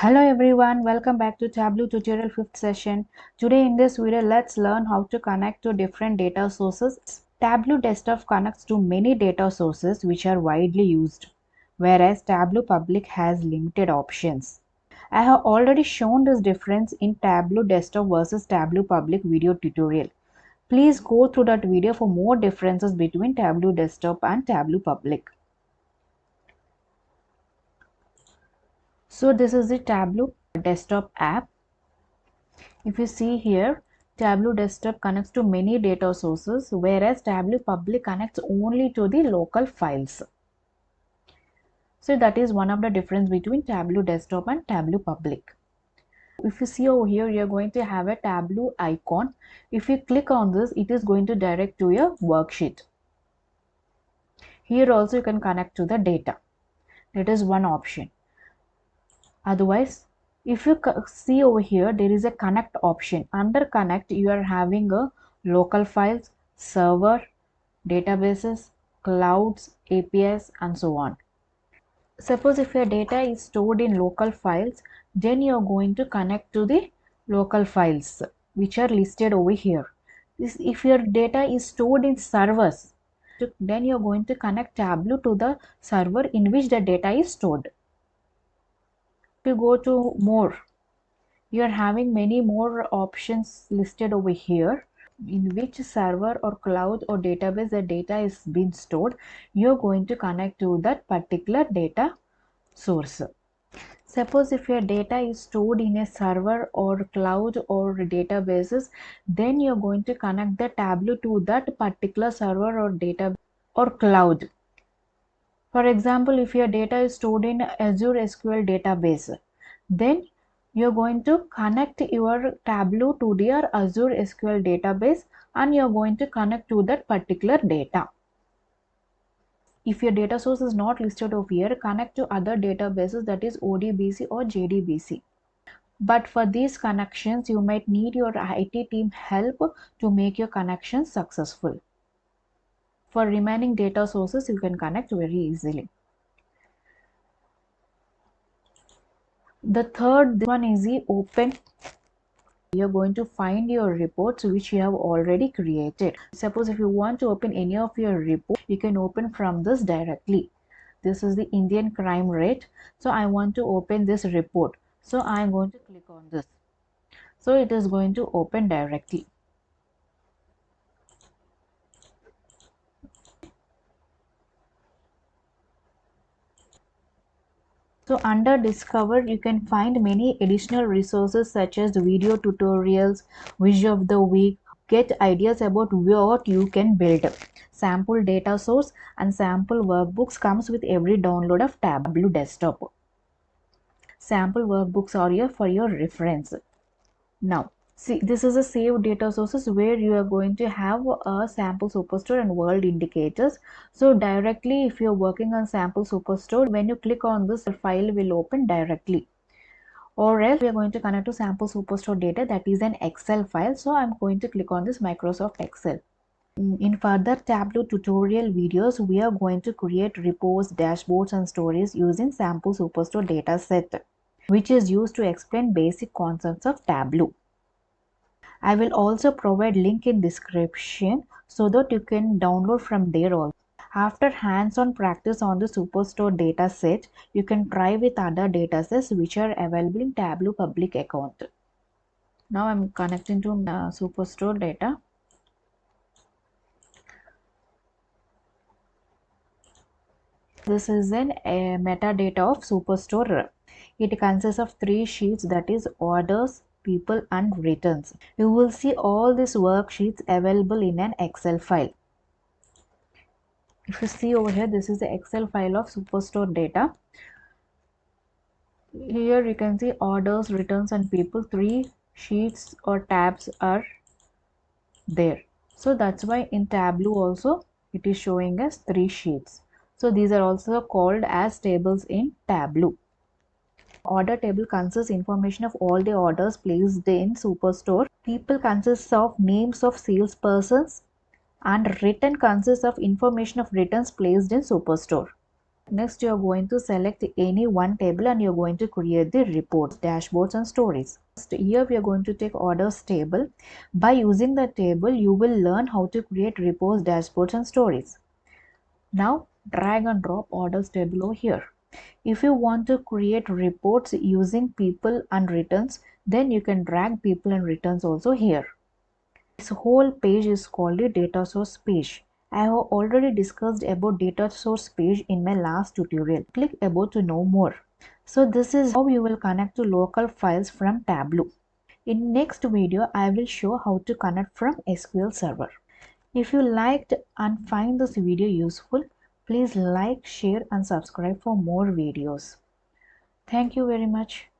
Hello everyone, welcome back to Tableau tutorial 5th session. Today in this video, let's learn how to connect to different data sources. Tableau Desktop connects to many data sources which are widely used, whereas Tableau Public has limited options. I have already shown this difference in Tableau Desktop versus Tableau Public video tutorial. Please go through that video for more differences between Tableau Desktop and Tableau Public. So this is the Tableau Desktop app. If you see here, Tableau Desktop connects to many data sources, whereas Tableau Public connects only to the local files. So that is one of the difference between Tableau Desktop and Tableau Public. If you see over here, you are going to have a Tableau icon. If you click on this, it is going to direct to your worksheet. Here also you can connect to the data. That is one option. Otherwise, if you see over here, there is a connect option. Under connect, you are having a local files, server, databases, clouds, APIs, and so on. Suppose if your data is stored in local files, then you are going to connect to the local files which are listed over here. If your data is stored in servers, then you are going to connect Tableau to the server in which the data is stored. If you go to more, you are having many more options listed over here. In which server or cloud or database the data is being stored, you're going to connect to that particular data source. Suppose if your data is stored in a server or cloud or databases, then you're going to connect the Tableau to that particular server or data or cloud. For example, if your data is stored in Azure SQL database, then you're going to connect your Tableau to their Azure SQL database and you're going to connect to that particular data. If your data source is not listed over here, connect to other databases, that is ODBC or JDBC. But for these connections, you might need your IT team help to make your connections successful. For remaining data sources, you can connect very easily. The third one is the open. You're going to find your reports which you have already created. Suppose if you want to open any of your reports, you can open from this directly. This is the Indian crime rate. So I want to open this report. So I'm going to click on this. So it is going to open directly. So under discover, you can find many additional resources such as video tutorials, wish of the week, get ideas about what you can build. Sample data source and sample workbooks comes with every download of Tableau Desktop. Sample workbooks are here for your reference. Now, see, this is a saved data sources where you are going to have a sample superstore and world indicators. So directly, if you're working on sample superstore, when you click on this, the file will open directly. Or else we are going to connect to sample superstore data, that is an Excel file. So I'm going to click on this Microsoft Excel. In further Tableau tutorial videos, we are going to create reports, dashboards, and stories using sample superstore dataset, which is used to explain basic concepts of Tableau. I will also provide link in description so that you can download from there also. After hands-on practice on the Superstore dataset, you can try with other datasets which are available in Tableau public account. Now I'm connecting to Superstore data. This is a metadata of Superstore. It consists of 3 sheets, that is orders, people, and returns. You will see all these worksheets available in an Excel file. If you see over here, this is the Excel file of Superstore data. Here you can see orders, returns, and people. 3 sheets or tabs are there. So that's why in Tableau also it is showing us 3 sheets. So these are also called as tables in Tableau. Order table consists information of all the orders placed in Superstore. People consists of names of salespersons, and return consists of information of returns placed in Superstore. Next, you are going to select any one table and you're going to create the reports, dashboards and stories. Here we are going to take orders table. By using the table, you will learn how to create reports, dashboards and stories. Now drag and drop orders table over here. If you want to create reports using people and returns, then you can drag people and returns also here. This whole page is called the data source page. I have already discussed about data source page in my last tutorial. Click above to know more. So this is how you will connect to local files from Tableau. In next video, I will show how to connect from SQL Server. If you liked and find this video useful, please like, share and subscribe for more videos. Thank you very much.